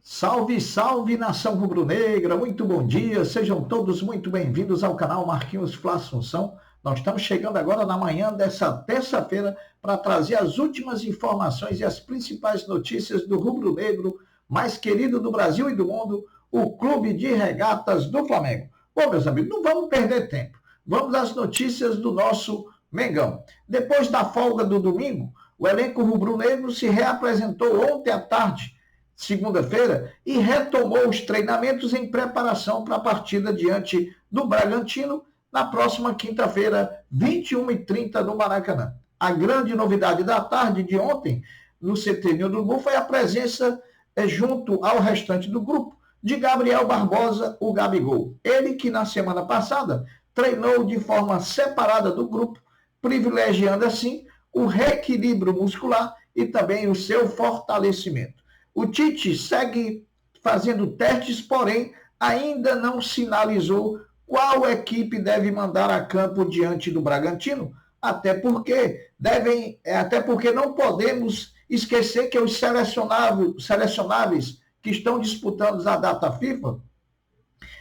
Salve, salve, nação rubro-negra, muito bom dia, sejam todos muito bem-vindos ao canal Marquinhos Fla Assunção. Nós estamos chegando agora na manhã dessa terça-feira para trazer as últimas informações e as principais notícias do rubro-negro mais querido do Brasil e do mundo, o Clube de Regatas do Flamengo. Bom, meus amigos, não vamos perder tempo, vamos às notícias do nosso Mengão. Depois da folga do domingo, o elenco rubro-negro se reapresentou ontem à tarde, segunda-feira, e retomou os treinamentos em preparação para a partida diante do Bragantino na próxima quinta-feira, 21h30, no Maracanã. A grande novidade da tarde de ontem, no CT Ninho do Urubu, foi a presença, junto ao restante do grupo, de Gabriel Barbosa, o Gabigol. Ele que na semana passada treinou de forma separada do grupo, privilegiando assim o reequilíbrio muscular e também o seu fortalecimento. O Tite segue fazendo testes, porém ainda não sinalizou qual equipe deve mandar a campo diante do Bragantino, até porque não podemos esquecer que os selecionáveis que estão disputando a data FIFA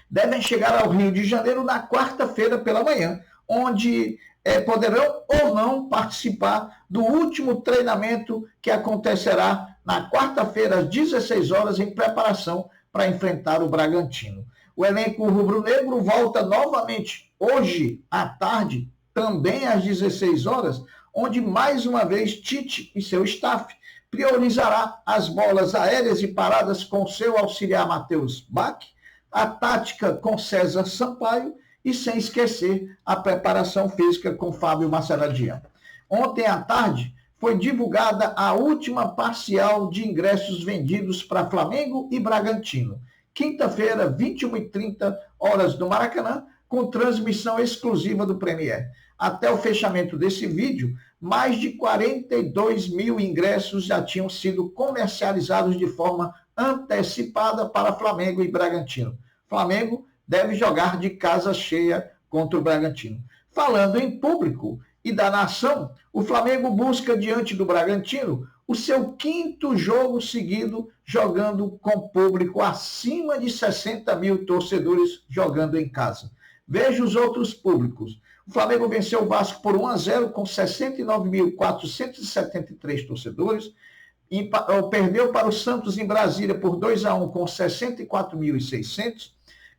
devem chegar ao Rio de Janeiro na quarta-feira pela manhã, onde poderão ou não participar do último treinamento que acontecerá na quarta-feira, às 16 horas, em preparação para enfrentar o Bragantino. O elenco rubro-negro volta novamente hoje à tarde, também às 16 horas, onde mais uma vez Tite e seu staff priorizará as bolas aéreas e paradas com seu auxiliar Matheus Bach, a tática com César Sampaio e sem esquecer a preparação física com Fábio Maceradian. Ontem à tarde foi divulgada a última parcial de ingressos vendidos para Flamengo e Bragantino. Quinta-feira, 21h30, horas do Maracanã, com transmissão exclusiva do Premier. Até o fechamento desse vídeo, mais de 42 mil ingressos já tinham sido comercializados de forma antecipada para Flamengo e Bragantino. Flamengo deve jogar de casa cheia contra o Bragantino. Falando em público e da nação, o Flamengo busca diante do Bragantino o seu quinto jogo seguido jogando com público acima de 60 mil torcedores jogando em casa. Veja os outros públicos. O Flamengo venceu o Vasco por 1-0 com 69.473 torcedores, perdeu para o Santos em Brasília por 2-1 com 64.600,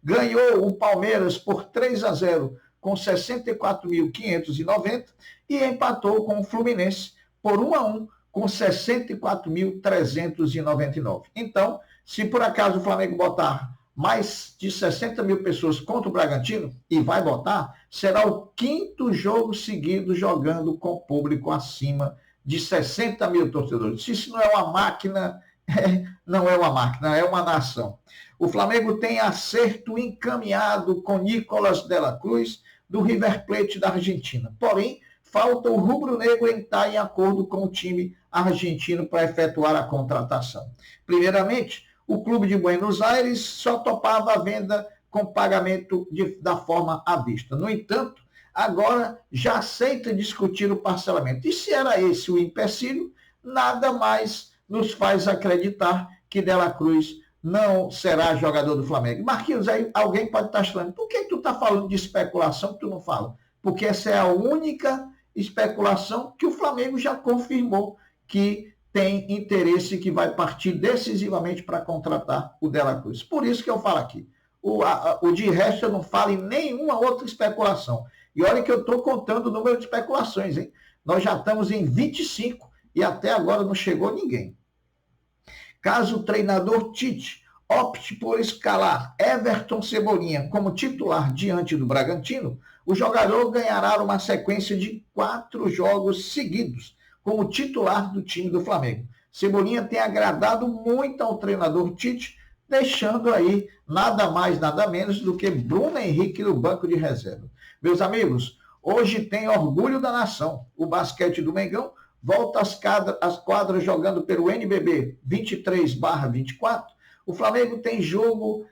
ganhou o Palmeiras por 3-0 com 64.590 e empatou com o Fluminense por 1-1 com 64.399. Então, se por acaso o Flamengo botar mais de 60 mil pessoas contra o Bragantino, e vai botar, será o quinto jogo seguido jogando com público acima de 60 mil torcedores. Se isso não é uma máquina, não é uma máquina, é uma nação. O Flamengo tem acerto encaminhado com Nicolás de la Cruz, do River Plate da Argentina. Porém, falta o rubro-negro entrar em acordo com o time argentino para efetuar a contratação. Primeiramente, o clube de Buenos Aires só topava a venda com pagamento da forma à vista. No entanto, agora já aceita discutir o parcelamento. E se era esse o empecilho, nada mais nos faz acreditar que de la Cruz não será jogador do Flamengo. Marquinhos, aí alguém pode estar falando, por que tu está falando de especulação que tu não fala? Porque essa é a única especulação que o Flamengo já confirmou que tem interesse, que vai partir decisivamente para contratar o de la Cruz. Por isso que eu falo aqui. O de resto eu não falo em nenhuma outra especulação. E olha que eu estou contando o número de especulações, hein? Nós já estamos em 25 e até agora não chegou ninguém. Caso o treinador Tite opte por escalar Everton Cebolinha como titular diante do Bragantino, o jogador ganhará uma sequência de 4 jogos seguidos como titular do time do Flamengo. Cebolinha tem agradado muito ao treinador Tite, deixando aí nada mais, nada menos do que Bruno Henrique no banco de reserva. Meus amigos, hoje tem orgulho da nação. O basquete do Mengão volta às quadras jogando pelo NBB 23/24. O Flamengo tem jogo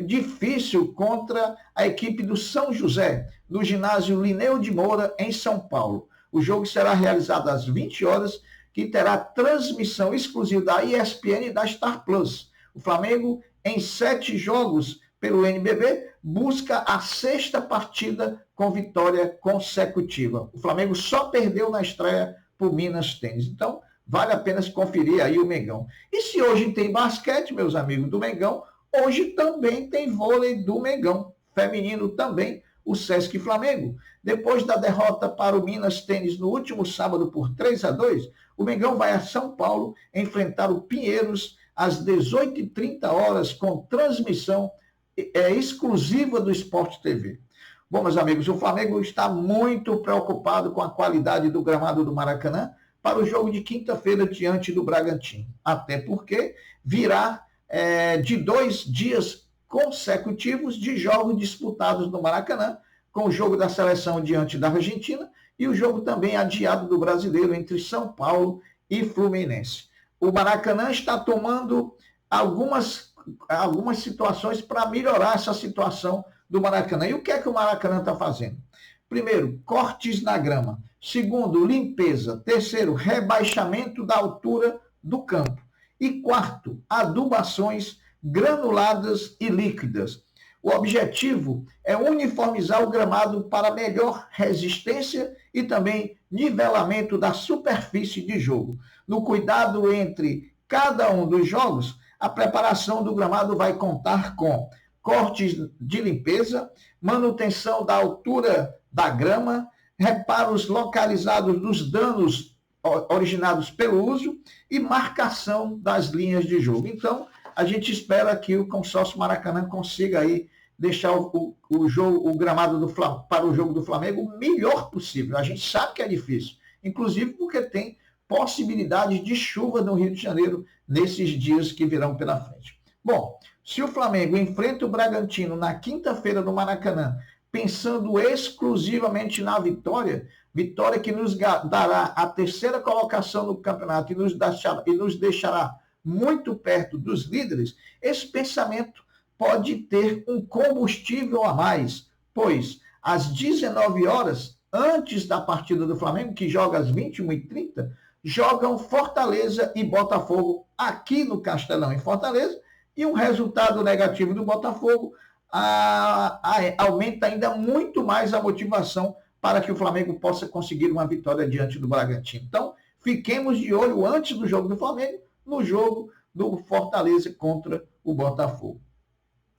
difícil contra a equipe do São José, no ginásio Lineu de Moura, em São Paulo. O jogo será realizado às 20 horas, que terá transmissão exclusiva da ESPN e da Star Plus. O Flamengo, em 7 jogos pelo NBB, busca a 6ª partida com vitória consecutiva. O Flamengo só perdeu na estreia por Minas Tênis. Então, vale a pena conferir aí o Mengão. E se hoje tem basquete, meus amigos do Mengão, hoje também tem vôlei do Mengão. Feminino também, o Sesc Flamengo. Depois da derrota para o Minas Tênis no último sábado por 3-2, o Mengão vai a São Paulo enfrentar o Pinheiros às 18h30 com transmissão exclusiva do Sport TV. Bom, meus amigos, o Flamengo está muito preocupado com a qualidade do gramado do Maracanã para o jogo de quinta-feira diante do Bragantino. Até porque virá de 2 dias consecutivos de jogos disputados no Maracanã, com o jogo da seleção diante da Argentina e o jogo também adiado do Brasileiro entre São Paulo e Fluminense. O Maracanã está tomando algumas situações para melhorar essa situação do Maracanã. E o que é que o Maracanã está fazendo? Primeiro, cortes na grama. Segundo, limpeza. Terceiro, rebaixamento da altura do campo. E quarto, adubações granuladas e líquidas. O objetivo é uniformizar o gramado para melhor resistência e também nivelamento da superfície de jogo. No cuidado entre cada um dos jogos, a preparação do gramado vai contar com cortes de limpeza, manutenção da altura da grama, reparos localizados dos danos originados pelo uso e marcação das linhas de jogo. Então, a gente espera que o consórcio Maracanã consiga aí deixar o gramado para o jogo do Flamengo o melhor possível. A gente sabe que é difícil, inclusive porque tem possibilidade de chuva no Rio de Janeiro nesses dias que virão pela frente. Bom, se o Flamengo enfrenta o Bragantino na quinta-feira no Maracanã, pensando exclusivamente na vitória que nos dará a 3ª colocação no campeonato e nos deixará muito perto dos líderes, esse pensamento pode ter um combustível a mais, pois às 19 horas, antes da partida do Flamengo, que joga às 21h30, jogam Fortaleza e Botafogo aqui no Castelão, em Fortaleza, e um resultado negativo do Botafogo aumenta ainda muito mais a motivação para que o Flamengo possa conseguir uma vitória diante do Bragantino. Então, fiquemos de olho antes do jogo do Flamengo, no jogo do Fortaleza contra o Botafogo.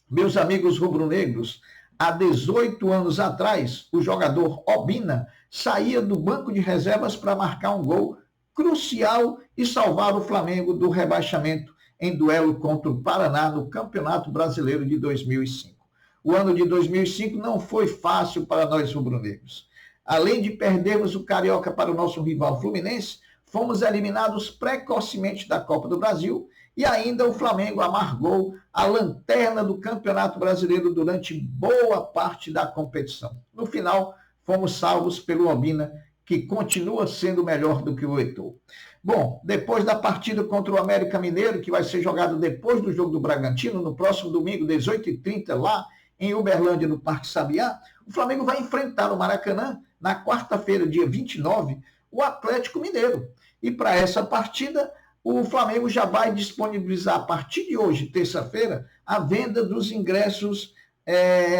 Meus amigos rubro-negros, há 18 anos atrás, o jogador Obina saía do banco de reservas para marcar um gol crucial e salvar o Flamengo do rebaixamento em duelo contra o Paraná no Campeonato Brasileiro de 2005. O ano de 2005 não foi fácil para nós rubro-negros. Além de perdermos o Carioca para o nosso rival Fluminense, fomos eliminados precocemente da Copa do Brasil e ainda o Flamengo amargou a lanterna do Campeonato Brasileiro durante boa parte da competição. No final, fomos salvos pelo Obina, que continua sendo melhor do que o Eto'o. Bom, depois da partida contra o América Mineiro, que vai ser jogado depois do jogo do Bragantino, no próximo domingo, 18h30, lá em Uberlândia, no Parque Sabiá, o Flamengo vai enfrentar no Maracanã, na quarta-feira, dia 29, o Atlético Mineiro. E para essa partida, o Flamengo já vai disponibilizar, a partir de hoje, terça-feira, a venda dos ingressos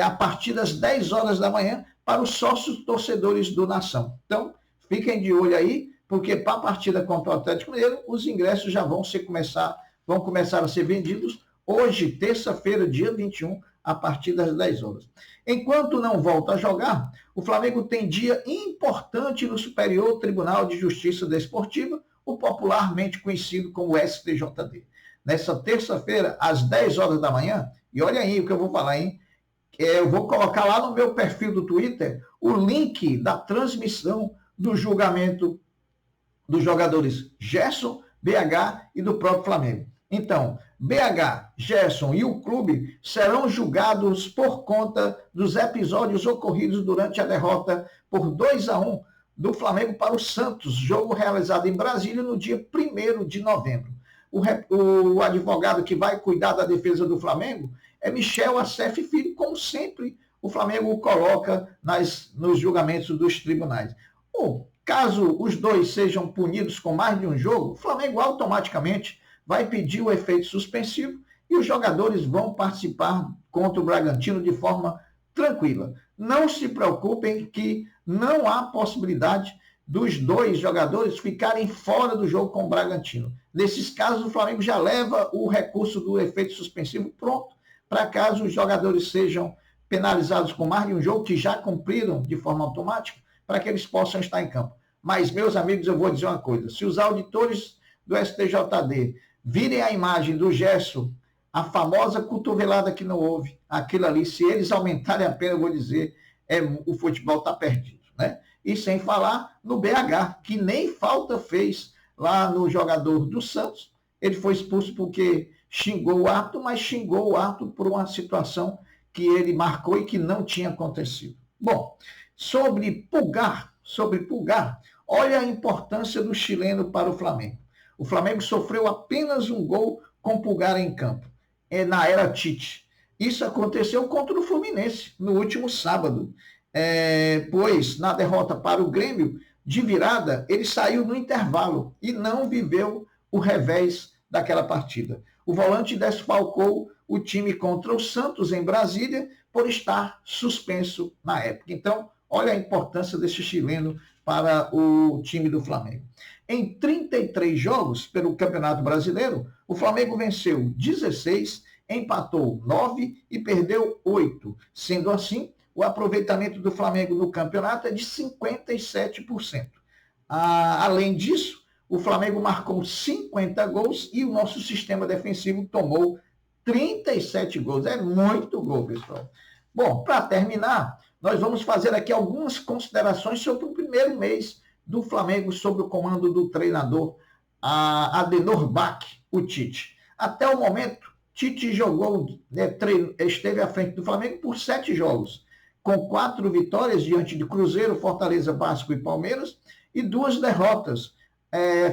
a partir das 10 horas da manhã para os sócios torcedores do Nação. Então, fiquem de olho aí, porque para a partida contra o Atlético Mineiro, os ingressos já vão começar a ser vendidos hoje, terça-feira, dia 21, a partir das 10 horas. Enquanto não volta a jogar, o Flamengo tem dia importante no Superior Tribunal de Justiça Desportiva, o popularmente conhecido como STJD. Nessa terça-feira, às 10 horas da manhã, e olha aí o que eu vou falar, hein? Eu vou colocar lá no meu perfil do Twitter o link da transmissão do julgamento dos jogadores Gerson, BH e do próprio Flamengo. Então, BH, Gerson e o clube serão julgados por conta dos episódios ocorridos durante a derrota por 2-1 do Flamengo para o Santos, jogo realizado em Brasília no dia 1º de novembro. O advogado que vai cuidar da defesa do Flamengo é Michel Assef Filho, como sempre o Flamengo o coloca nos julgamentos dos tribunais. Caso os dois sejam punidos com mais de um jogo, o Flamengo automaticamente vai pedir o efeito suspensivo e os jogadores vão participar contra o Bragantino de forma tranquila. Não se preocupem que não há possibilidade dos dois jogadores ficarem fora do jogo com o Bragantino. Nesses casos, o Flamengo já leva o recurso do efeito suspensivo pronto, para caso os jogadores sejam penalizados com mais de um jogo, que já cumpriram de forma automática, para que eles possam estar em campo. Mas, meus amigos, eu vou dizer uma coisa. Se os auditores do STJD virem a imagem do Gerson, a famosa cotovelada que não houve, aquilo ali, se eles aumentarem a pena, eu vou dizer, o futebol está perdido, né? E sem falar no BH, que nem falta fez lá no jogador do Santos. Ele foi expulso porque xingou o árbitro, mas xingou o árbitro por uma situação que ele marcou e que não tinha acontecido. Bom, sobre Pulgar, olha a importância do chileno para o Flamengo. O Flamengo sofreu apenas um gol com Pulgar em campo, na era Tite. Isso aconteceu contra o Fluminense no último sábado, pois na derrota para o Grêmio, de virada, ele saiu no intervalo e não viveu o revés daquela partida. O volante desfalcou o time contra o Santos em Brasília por estar suspenso na época. Então, olha a importância desse chileno para o time do Flamengo. Em 33 jogos pelo Campeonato Brasileiro, o Flamengo venceu 16, empatou 9 e perdeu 8. Sendo assim, o aproveitamento do Flamengo no campeonato é de 57%. Além disso, o Flamengo marcou 50 gols e o nosso sistema defensivo tomou 37 gols. É muito gol, pessoal. Bom, para terminar, nós vamos fazer aqui algumas considerações sobre o primeiro mês do Flamengo sob o comando do treinador Adenor Bach, o Tite. Até o momento, Tite esteve à frente do Flamengo por 7 jogos, com 4 vitórias diante de Cruzeiro, Fortaleza, Vasco e Palmeiras, e 2 derrotas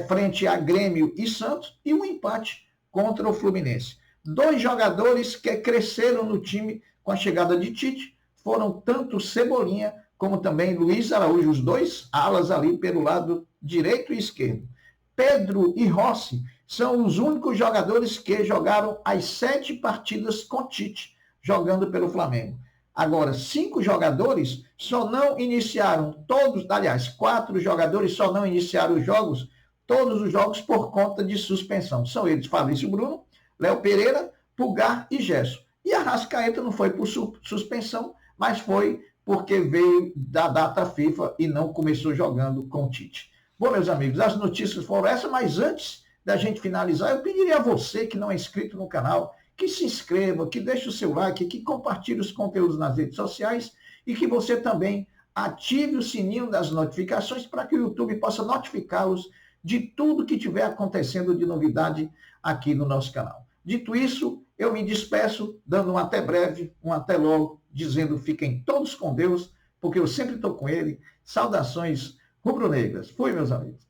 frente a Grêmio e Santos, e um empate contra o Fluminense. 2 jogadores que cresceram no time com a chegada de Tite foram tanto Cebolinha como também Luiz Araújo, os 2 alas ali pelo lado direito e esquerdo. Pedro e Rossi são os únicos jogadores que jogaram as 7 partidas com Tite, jogando pelo Flamengo. Agora, 5 jogadores só não iniciaram todos, aliás, 4 jogadores só não iniciaram todos os jogos por conta de suspensão. São eles, Fabrício Bruno, Léo Pereira, Pulgar e Gerson. E a Arrascaeta não foi por suspensão, mas foi porque veio da data FIFA e não começou jogando com o Tite. Bom, meus amigos, as notícias foram essas, mas antes da gente finalizar, eu pediria a você que não é inscrito no canal, que se inscreva, que deixe o seu like, que compartilhe os conteúdos nas redes sociais e que você também ative o sininho das notificações para que o YouTube possa notificá-los de tudo que estiver acontecendo de novidade aqui no nosso canal. Dito isso, eu me despeço, dando um até breve, um até logo, dizendo fiquem todos com Deus, porque eu sempre estou com Ele. Saudações rubro-negras. Fui, meus amigos.